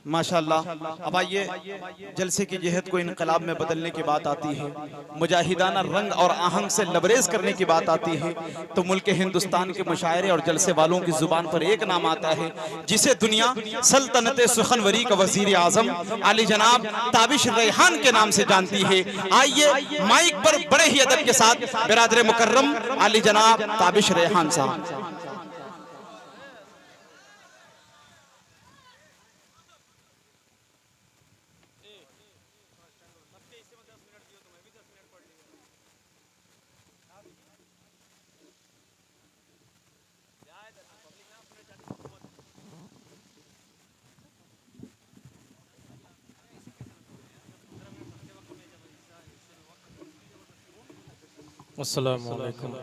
माशाल्लाह। अब आइए, जलसे की जहत को इनकलाब में बदलने की बात आती है, मुजाहिदाना रंग और आहंग से लबरेज करने की बात आती है, तो मुल्क हिंदुस्तान के मुशायरे और जलसे वालों की जुबान पर एक नाम आता है जिसे दुनिया सल्तनत सुखनवरी का वजीर आजम आली जनाब ताबिश रेहान के नाम से जानती है। आइए माइक पर बड़े ही अदब के साथ बिरादर मुकर्रम आली जनाब ताबिश रेहान साहब। अस्सलाम वालेकुम।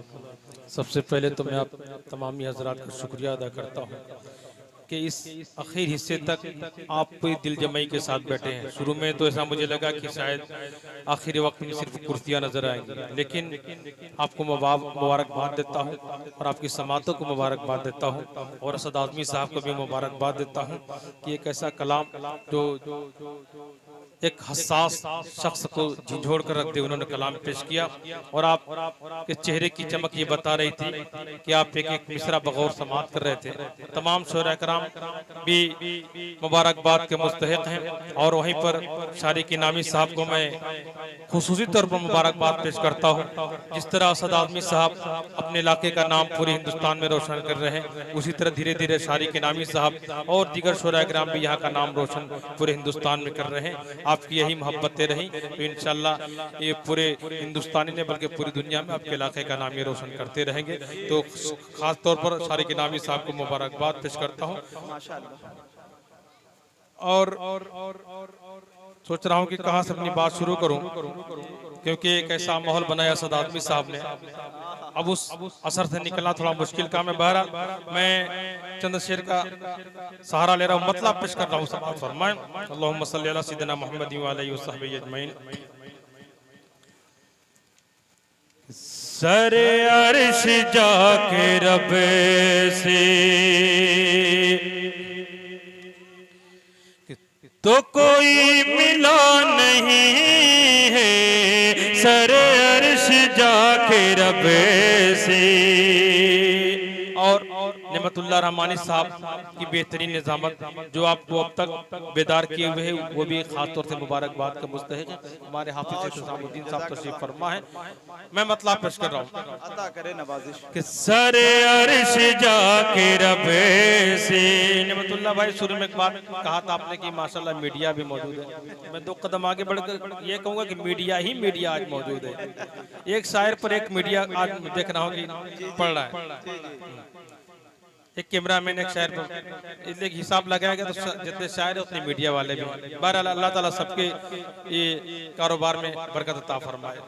सबसे पहले तो मैं आप तमामी हजरात का शुक्रिया अदा करता हूँ कि इस आखिर हिस्से तक आप पूरी दिल जमाई के साथ बैठे हैं। शुरू में तो ऐसा मुझे लगा कि शायद आखिरी वक्त में सिर्फ कुर्सियाँ नजर आएंगी, लेकिन आपको मुबारकबाद देता हूँ और आपकी समातों को मुबारकबाद देता हूँ और असद आज़मी साहब को भी मुबारकबाद देता हूँ कि एक ऐसा कलाम जो एक हसास शख्स को झिझोड़ कर रख दे, उन्होंने कलाम पेश किया। और आप के चेहरे की चमक ये बता रही थी कि आप एक मिसरा बगौर समात कर रहे थे। तमाम शोरा कराम भी मुबारकबाद के मुस्तहिक हैं और वहीं पर शारी की नामी साहब को मैं खुसूसी तौर पर मुबारकबाद पेश करता हूँ। जिस तरह असद आज़मी साहब अपने इलाके का नाम पूरे हिंदुस्तान में रोशन कर रहे हैं, उसी तरह धीरे धीरे शारी के नामी साहब और दीगर शोरा कराम भी यहाँ का नाम रोशन पूरे हिंदुस्तान में कर रहे हैं। आपकी यही मोहब्बतें रही तो इंशाल्लाह ये पूरे हिंदुस्तानी ने बल्कि पूरी दुनिया में आपके इलाके का नाम ये रोशन करते रहेंगे। तो खास तौर पर शारी के नामी साहब को मुबारकबाद पेश करता हूँ और सोच रहा हूँ कि कहाँ से अपनी बात शुरू करूँ, क्योंकि एक ऐसा माहौल बनाया असद आज़मी साहब ने। अब उस असर से निकलना थोड़ा मुश्किल काम है। बहरहाल मैं चंद शेर का सहारा ले रहा हूँ, मतलब पेश कर रहा हूँ। सब फरमाएं अल्लाहुम्मा सल्ली अला सय्यिदिना मुहम्मद व आलिहि व सहबिहि अजमईन। सरे अर्श जाके रब से तो कोई मिला नहीं है, सर अर्श जाके रब से। और नेमतुल्लाह रहमानी साहब की बेहतरीन निज़ामत जो आपको अब तक बेदार किए हुए है, वो भी खास तौर से मुबारकबाद का मुस्तहिक है। हमारे हाफिज़ निज़ामुद्दीन साहब तशरीफ फरमा है, मैं मतलब पेश कर रहा हूँ। अता करे नवाजिश कि सर अर्श जाके रब से। नेमतुल्लाह भाई, शुरू में एक बात कहा था आपने कि माशाल्लाह मीडिया भी मौजूद है। मैं 2 कदम आगे बढ़कर ये कहूँगा कि मीडिया ही मीडिया आज मौजूद है। एक शायर पर एक मीडिया आज देख रहा हूँ कि पढ़ रहा है। एक कैमरामैन एक शायर पर इसलिए हिसाब लगाया गया, तो जितने शायर है उतने मीडिया वाले भी। बहरहाल अल्लाह ताला सबके ये कारोबार में बरकत अता फरमाए।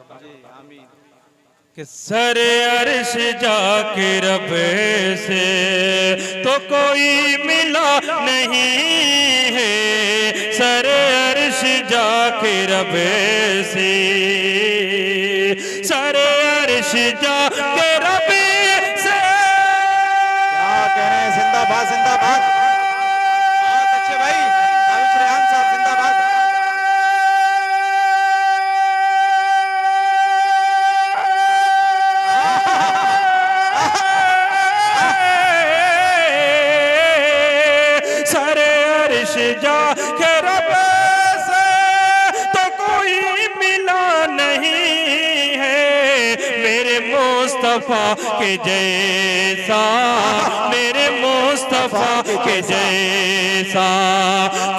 कि सर अर्श जाके रब से तो कोई मिला नहीं है, सर अर्श जाके रब से, सर अर्श जाके रब से। क्या कह रहे हैं, जिंदाबाद जिंदाबाद। बहुत अच्छे भाई, ताबिश रेहान साहब जिंदाबाद। सर अर्श जाके रब से तो कोई मिला नहीं है, मेरे मुस्तफा के जैसा, मेरे मुस्तफा के जैसा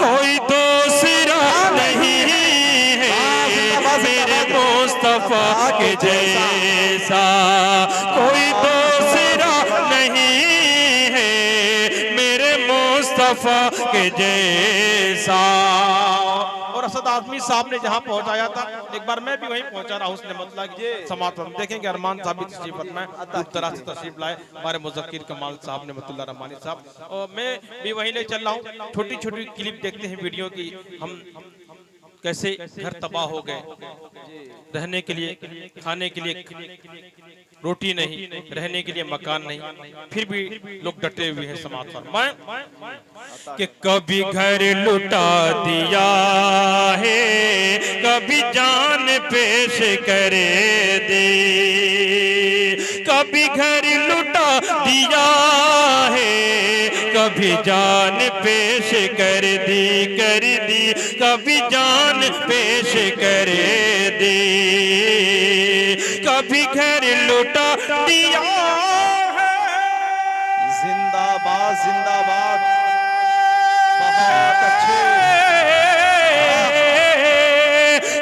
कोई दूसरा नहीं है, मेरे मुस्तफा के जैसा कोई दूसरा नहीं है, मेरे मुस्तफा के जैसा। और असद आज़मी साहब ने जहाँ पहुँचाया था, एक बार मैं भी वहीं पहुँचा रहा हूँ। उसने मतलब समात हम देखेंगे अरमान साहब भी तशरीफ फरमाए, दूर दराज से तशरीफ लाए हमारे मुज़क्किर कमाल साहब ने नेमतुल्लाह रहमानी साहब, और मैं भी वहीं ले चल रहा हूँ। छोटी छोटी क्लिप देखते हैं वीडियो की हम कैसे घर तबाह हो गए, रहने के लिए खाने के लिए रोटी नहीं, रहने के लिए मकान नहीं, फिर भी लोग डटे हुए हैं समाज पर। मैं कि कभी घर लुटा दिया है, कभी जान पेश करे दे, कभी घर लुटा दिया है, कभी जान पेश कर दी, कभी जान पेश कर दी, कभी घर लुटा दिया है। जिंदाबाद जिंदाबाद, बहुत अच्छे।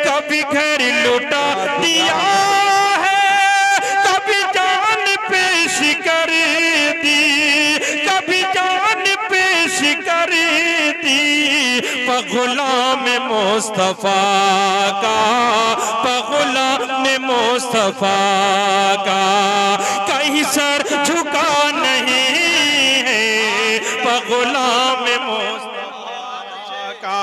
कभी घर लुटा दिया है, कभी जान पेश कर दी, कभी जान पेश कर दी, गुलाम मुस्तफा का, गुलाम मुस्तफा का कहीं सर झुका नहीं है, गुलाम मुस्तफा का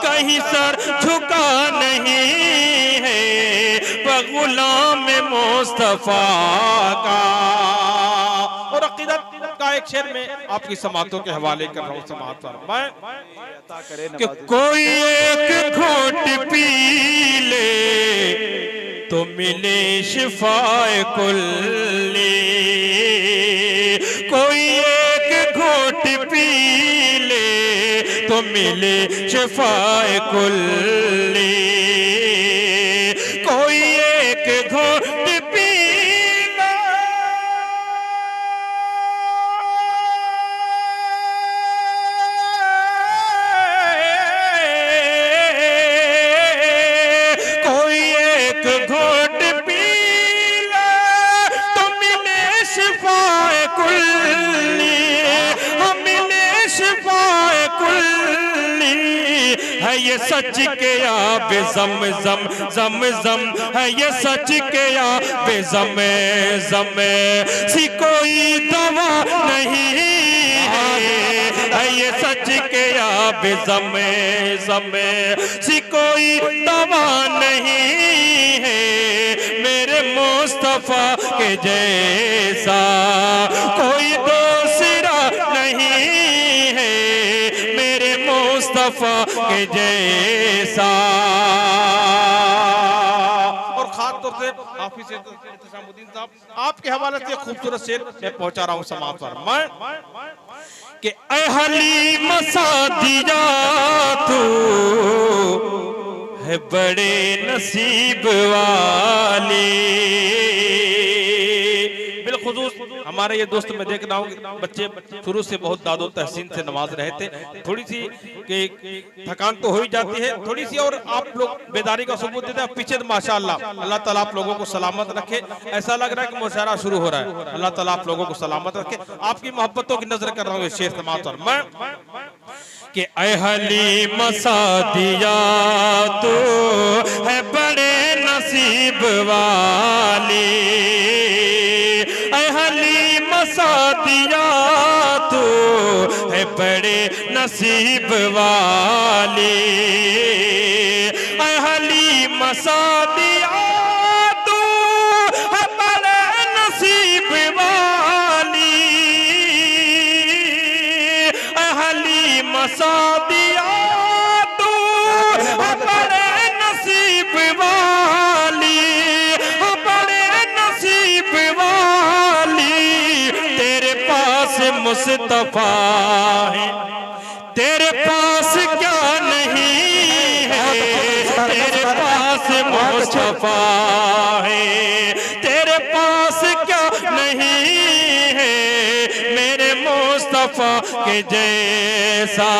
कहीं सर झुका नहीं है, गुलाम मुस्तफा का। और अकीदत का एक शेर में आपकी समातों के हवाले कर रहा हूँ। समात पर मैं कि कोई एक घोट पी ले तो मिले शिफाए कुल्ली, कोई एक घोट पी ले तो मिले शिफाए कुल्ली, कोई एक घोट पी ले, कोई एक घोट पी ले तो मिले शिफाए कुल्ली, हम मिले शिफाए कुल्ली। है ये सच के आब ज़म-ज़म, ज़म-ज़म, है ये सच के आब ज़म-ज़म, सी कोई दवा नहीं है ये सच के आब ज़म-ज़म, सी कोई दवा नहीं है मेरे मुस्तफा के जैसा, कोई दूसरा नहीं है मेरे मुस्तफा के जैसा। और खास तौर से हाफिज इत्तेशामुद्दीन साहब आपके हवाले से खूबसूरत शेर मैं पहुंचा रहा हूं समाज पर। मैं कि ऐ हलीम सादिया तू है बड़े नसीब वाली। बिलखुसूस हमारे ये दोस्त मैं देख रहा हूँ बच्चे शुरू से बहुत दादो तहसीन से नमाज रहे थे, थोड़ी सी कि थकान तो हो ही जाती है थोड़ी सी, और आप लोग बेदारी का सबूत देते हैं पीछे। माशाअल्लाह अल्लाह ताला आप लोगों को सलामत रखे। ऐसा लग रहा है कि मुशायरा शुरू हो रहा है। अल्लाह ताला आप लोगों को सलामत रखे। आपकी मोहब्बतों की नजर कर रहा हूँ शेर समाज पर मैं कि ऐ हलीम सादिया तू है बड़े नसीब वाली, ऐ हलीम सादिया तू है बड़े नसीब वाली, ऐ हलीम सादिया तू है बड़े नसीब वाली, ऐ हलीम सादिया तू है बड़े नसीब वाली, बड़े नसीब वाली। तेरे पास मुस्तफा है, तेरे पास क्या नहीं है, तेरे पास मुस्तफा है, तेरे पास क्या नहीं है मेरे मुस्तफा के जैसा,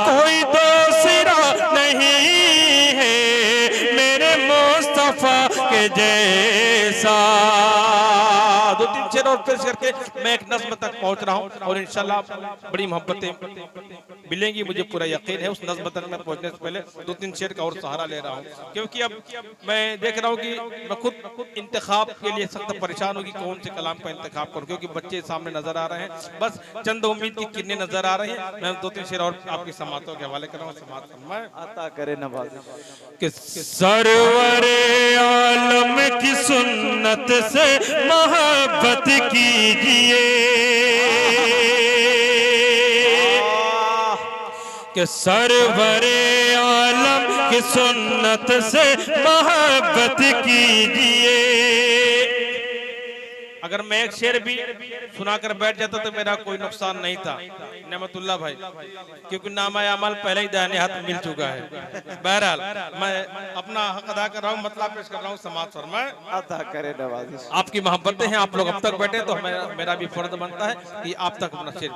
कोई दूसरा नहीं है मेरे मुस्तफा के जैसा। दो तीन शेर शेर और पेश करके मैं एक नज़्म तक पहुंच रहा हूं और इंशाल्लाह बड़ी मोहब्बतें मिलेंगी, मुझे पूरा यकीन है। उस नज़्म तक मैं पहुंचने से पहले 2-3 शेर का और सहारा ले रहा हूं, क्योंकि अब मैं देख रहा हूं कि मैं खुद इंतखाब के लिए सख्त परेशान हूं कि कौन से कलाम का इंतखाब करूं, क्योंकि बच्चे सामने नजर आ रहे हैं, बस चंद उम्मीद की किरणें नजर आ रही हैं। मैं 2-3 शेर और आपकी समातों के हवाले कर रहा हूं। समात फरमाएं अता करे नवाज कि सरवरे आलम की सुन्नत से मोहब्बत कीजिए, कि सरवरे आलम की सुन्नत से मोहब्बत कीजिए। अगर मैं एक शेर भी सुनाकर बैठ जाता तो मेरा कोई नुकसान नहीं था नेमतुल्लाह भाई, क्योंकि नामा अमल पहले ही दाहिने हाथ में मिल चुका है। बहरहाल मैं अपना हक अदा कर रहा हूँ, मतलब पेश कर रहा हूँ। समाज फरमाएं अता करे नवाजिश। आपकी मोहब्बतें हैं, आप लोग अब तक बैठे तो मेरा भी फर्ज बनता है कि आप तक अपना शेर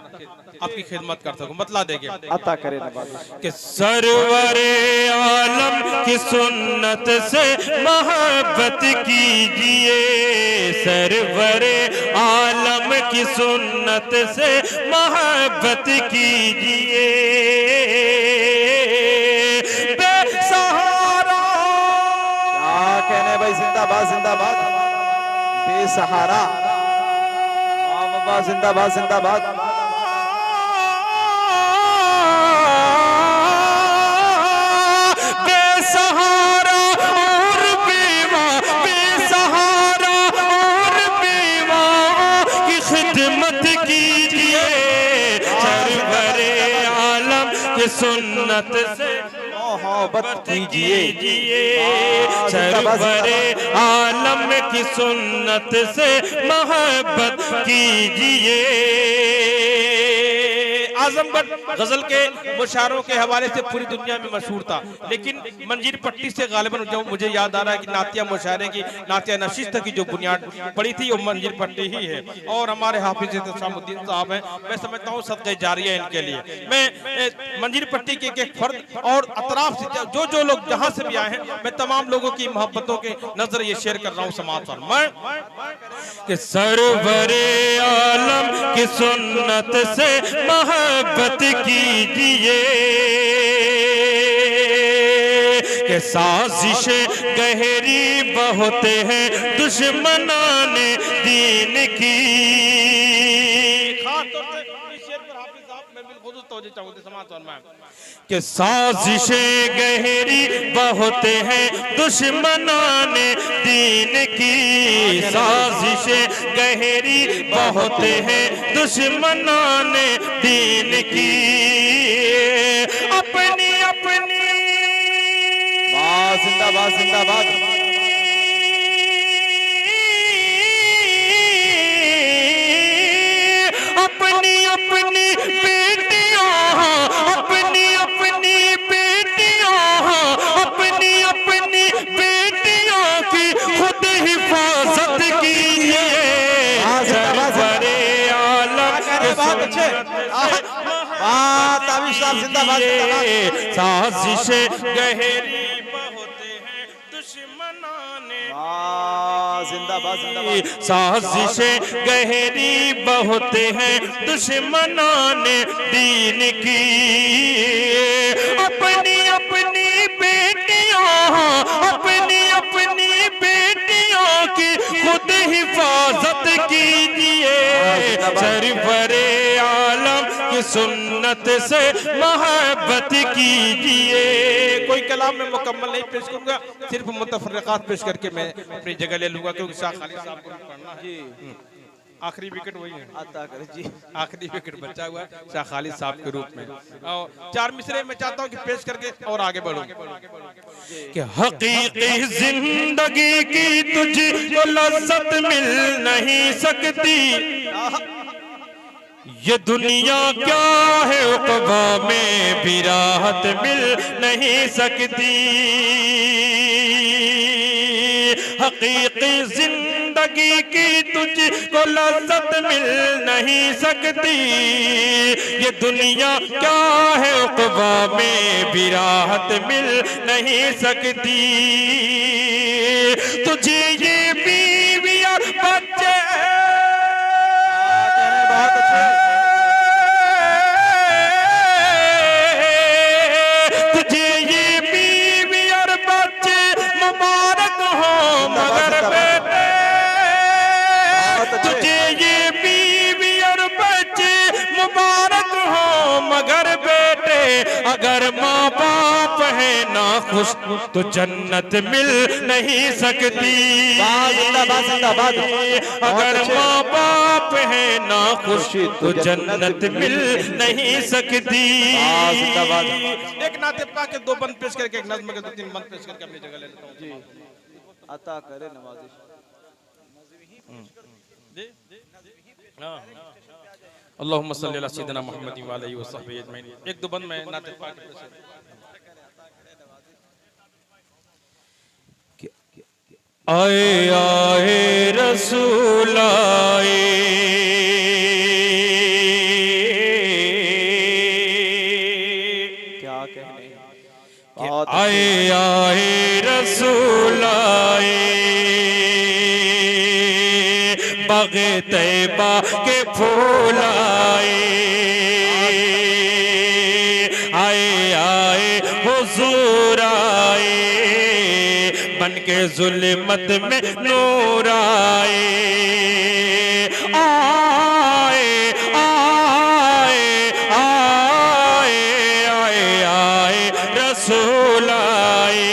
आपकी खिदमत कर सकूं, मतला देंगे। अता करे नवाजिश। कि सरवरे आलम की सुन्नत से मोहब्बत कीजिए, सरवरे आलम की सुन्नत से मोहब्बत कीजिए। बेसहारा क्या कहने भाई, जिंदाबाद जिंदाबाद। बेसहारा वाह वाह, जिंदाबाद जिंदाबाद। बेसहारा और बेवा, बेसहारा और बेवा की खिदमत कीजिए, सरवरे आलम की सुन्नत से मोहब्बत कीजिए। सरवरे आलम की सुन्नत से मोहब्बत कीजिए। आजमगढ़ गजल के मुशारों के हवाले से पूरी दुनिया में मशहूर था, लेकिन मंजीर पट्टी से गालिबन जो मुझे याद आ रहा है कि नातिया मुशारे की, नातिया नशिस्त की जो बुनियाद पड़ी थी वो मंजीर पट्टी ही है। और हमारे हाफिज शामुद्दीन साहब हैं, मैं समझता हूँ सदक़े जारिया इनके लिए। मैं मंजीर पट्टी के एक फर्द और अतराफ से जो लोग जहाँ से भी आए हैं, मैं तमाम लोगों की मोहब्बतों के नजर ये शेयर कर रहा हूँ। समाज पर मैं कि सरवरे आलम की सुन्नत से मोहब्बत कीजिए, कि साजिश गहरी बहुत है दुश्मनाने दीन की। कि साजिशें गहरी बहुत है दुश्मनाने दीन की, साजिशें गहरी बहुत है दुश्मनाने दीन की। अपनी अपनी जिंदाबाद जिंदाबाद। अपनी अपनी बेटियों, अपनी अपनी बेटियों, अपनी अपनी बेटियों की खुद हिफाजत कीजिए, सरवरे आलम के साजिशें गहरी बहुत है दुश्मनाने, जिंदाबाद जिंदाबाद। साजिशें गहरी बहुत है दुश्मनाने दीन की। अपनी अपनी बेटियों, अपनी अपनी बेटियों की खुद हिफाजत कीजिए, सरवरे आलम की सुन्नत से मोहब्बत कीजिए। कोई कलाम में मुकम्मल नहीं पेश करूंगा, सिर्फ मुतफर्रिकात पेश करके मैं अपनी जगह ले लूंगा, क्योंकि शाह खालिद साहब को पढ़ना है। आखिरी विकेट वही है, अता करे जी। आखिरी विकेट बचा हुआ है शाह खालिद साहब के रूप में। और 4 मिसरे मैं चाहता हूँ कि पेश करके और आगे बढ़ूं। कि हकीकी जिंदगी की तुझको लज्जत मिल नहीं सकती, ये दुनिया क्या है उक़बा में भी राहत मिल नहीं सकती। हकीकी जिंदगी की तुझको लज्जत मिल नहीं सकती, ये दुनिया क्या है उक़बा में भी राहत मिल नहीं सकती। तुझे ये बीवी और बच्चे अगर माँ बाप है ना खुश तो जन्नत मिल नहीं सकती। अगर माँ बाप है ना खुश तो जन्नत मिल नहीं सकती। एक नाते पाक के दो बंद पेश करके, एक नज़्म के दो तीन बंद पेश करके अपनी जगह ले लेता हूँ जी। अता करे नवाजिश। अल्लाहुम्मा सल्ली अला सय्यिदिना मुहम्मद व आलिहि व सहबिहि अजमईन। एक दो बंद में नाते पाक आए आए रसूल आए, क्या कहने आए आए रसूल आए, बाग़े तैबा के फूल आए, आए आए हुजूर आए, बन के जुल्मत में नूर आए, आए आए आए आए आए रसूल आए।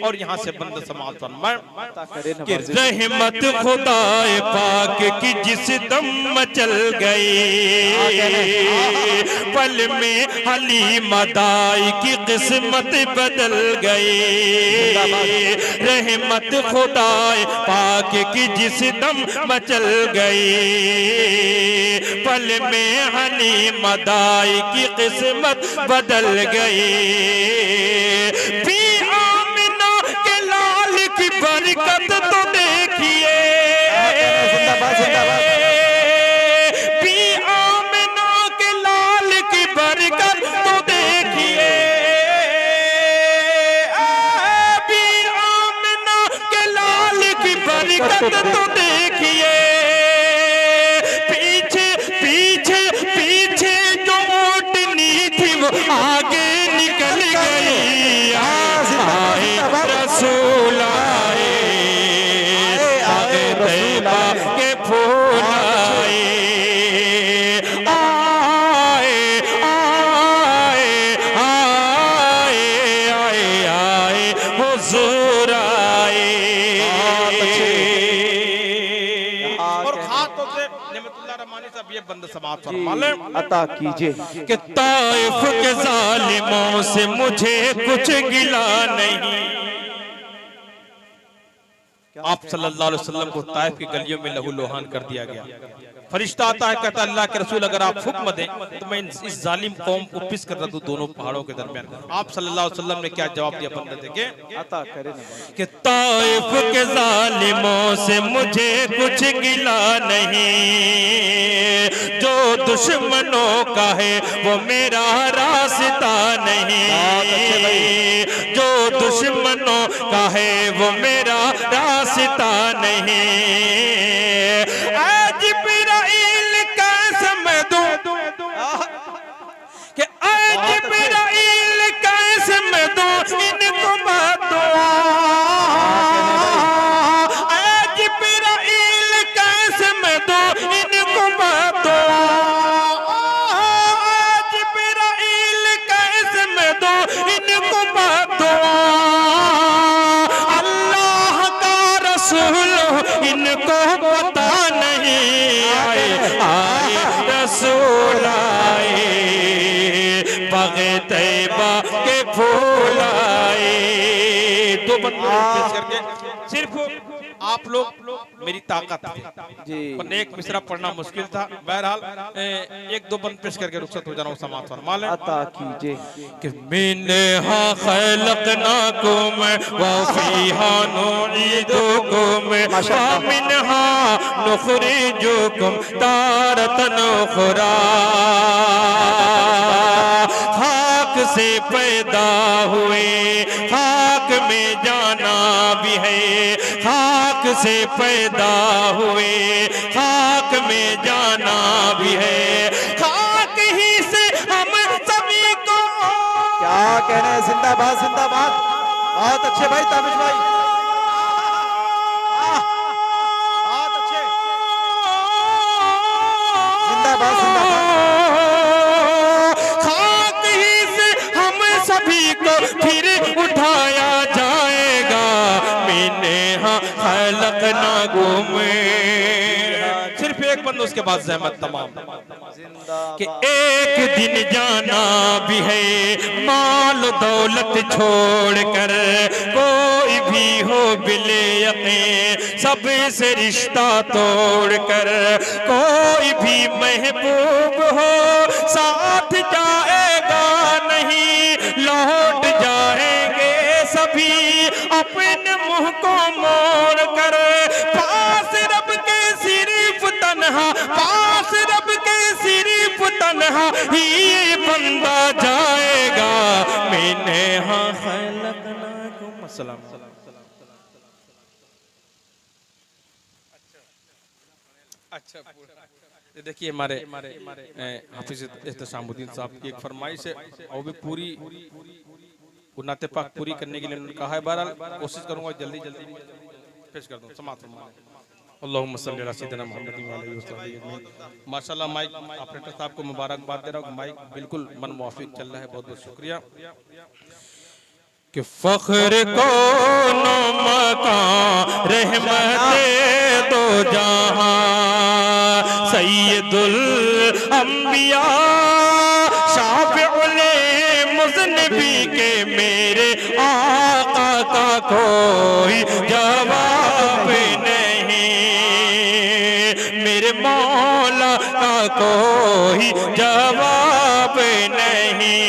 और यहाँ से बंद समाज कि रहमत खुदाए पाक की जिस दम मचल गई, पल में हलीमा दाई की किस्मत बदल गई। रहमत खुदाए पाक की जिस दम मचल गई, पल में हलीमा दाई की किस्मत बदल गई। बरकत तो देखिए, बी आमिना के लाल की बरकत तो देखिए, बी आमिना के लाल की बरकत तो देखिए। पीछे पीछे पीछे जो ओटनी थी वो आगे निकल गई। आए रसूल आए, तैबा के फूल आए, आए आए आए आए आए हुजूर आए। और खास तौर से नेमतुल्लाह रहमानी साहब ये बंद समाप्त फरमाले अता कीजिए कि ताइफ के जालिमों से मुझे कुछ गिला नहीं। आप सल्लल्लाहु अलैहि वसल्लम को ताइफ की गलियों में लहू लोहान कर दिया गया। फरिश्ता आता है, कहता अल्लाह के रसूल अगर आप हुक्म दें तो मैं इस जालिम कौम को पिस कर रख दूं दोनों पहाड़ों के दरमियान। आप सल्लल्लाहु अलैहि वसल्लम ने क्या जवाब दिया बंदे देखे अता करे कि ताइफ के जालिमों से मुझे कुछ गिला नहीं, जो दुश्मनों का है वो मेरा रास्ता नहीं, जो दुश्मनों का है वो मेरा रास्ता नहीं। आज जिब्राइल कैसे मैं दूं कि आज जिब्राइल कैसे मैं दूं इनको बातों, आज जिब्राइल कैसे मैं दूं इनको बातों, आज जिब्राइल कैसे मैं दूं इनको बातों। अल्लाह का रसूल इनको पता नहीं, आए आए रसूल आए, बाग़े तैबा के फूल आए। दो बंदे पेश करके सिर्फ आप लोग मेरी ताकत थी, वरना एक मिसरा पढ़ना मुश्किल था। बहरहाल एक दो बंद पेश करके रुखसत हो जाना हूं। समाज फरमा लें अता कीजिए कि मिन्हा खलक़नाकुम व फ़ीहा नुईदुकुम व मिन्हा नुख़रिजुकुम तारतन उख़रा। खाक से पैदा हुए खाक में जाना भी है, खाक से पैदा हुए खाक में जाना भी है, खाक ही से हम सभी को। क्या कहने हैं, जिंदाबाद जिंदाबाद। बहुत अच्छे भाई ताबिश भाई, बहुत अच्छे, जिंदाबाद जिंदाबाद। उसके बाद जहमत तमाम। कि एक दिन जाना भी है माल दौलत छोड़कर, कोई भी हो बिले यकीन सबसे रिश्ता तोड़कर, कोई भी महबूब हो साथ जाएगा नहीं, लौट जाएंगे सभी अपने मुंह को मोड़ कर। पास रब के सिर्फ तन्हा, पास रब के सिर्फ तन्हा ही बंदा जाएगा। मैंने हाँ खलकनाकुम। अस्सलाम। अच्छा देखिए हमारे हाफिज एहतशामुद्दीन साहब की एक फरमाइश है और भी पूरी नाते पाक पूरी करने के लिए उन्होंने कहा है। बहरहाल कोशिश करूंगा जल्दी जल्दी पेश कर दूं। समाअत फरमाएं। अल्लाहुम्मा सल्ली अला सय्यिदिना मुहम्मद व अलैहि वसल्लम अजमईन। माशाल्लाह माइक ऑपरेटर साहब को मुबारकबाद दे रहा हूं, माइक बिल्कुल मन मुवाफिक चल रहा है, बहुत बहुत शुक्रिया। कि फख्र को मकान रहमते दो जहां, सैयदुल अंबिया शाफिउल मुज़न्निबी के मेरे आका का कोई जवाब नहीं, मेरे मौला का कोई जवाब नहीं।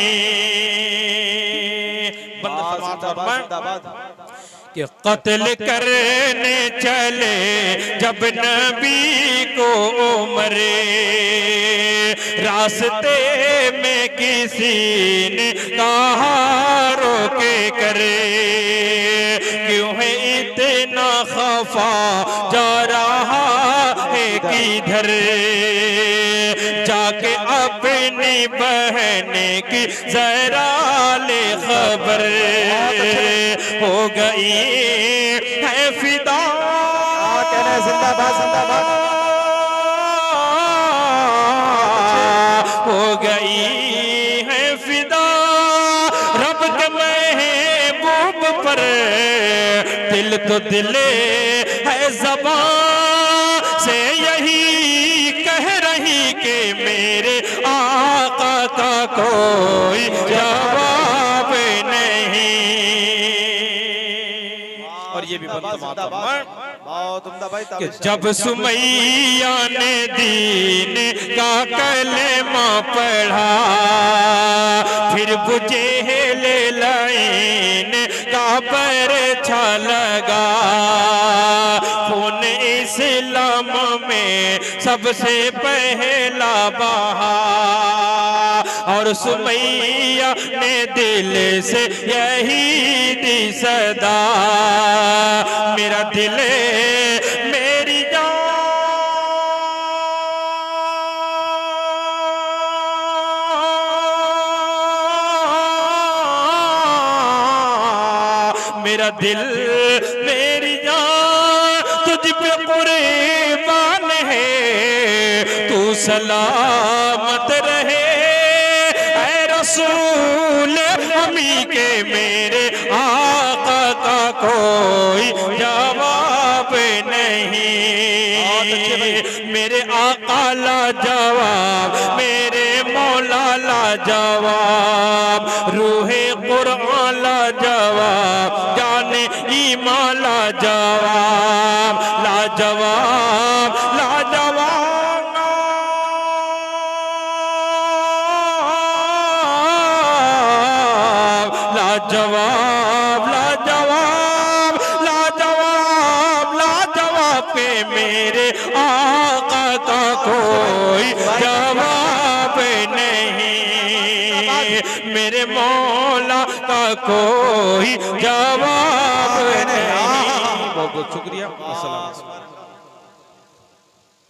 कि कत्ल करने चले जब नबी को उमरे, रास्ते में किसी ने कहा रोके करे, क्यों है इतना खफा जा रहा है किधर, जाके अपनी बहन की जरा ले खबर, हो गई है फिदा। जिंदाबाद जिंदाबाद। हो गई है फिदा रब के महबूब पर, दिल तो दिले है ज़बान से यही कह रही कि मेरे आका का कोई जवाब नहीं। और ये भी कि जब सुमैया ने दीन का कलमा पढ़ा, फिर बुझेल लाइन का बरछा लगा, खून इस्लाम में सबसे पहला बहा, और सुमैया ने दिल से यही दी सदा, मेरा दिल मेरी जान, मेरा दिल मेरी जान तुझ पे कुर्बान है, तू सलामत रहे रसूल हमी के मेरे आका का कोई जवाब नहीं, मेरे आका ला जवाब, मेरे मौला ला जवाब, रूहे कुरान ला जवाब, जाने ईमान ला जवाब, ला जवाब, ला जवाब। लाजवाब लाजवाब लाजवाब लाजवाब पे मेरे आका का कोई जवाब नहीं, मेरे मौला का कोई जवाब नहीं। बहुत बहुत शुक्रिया। अस्सलाम।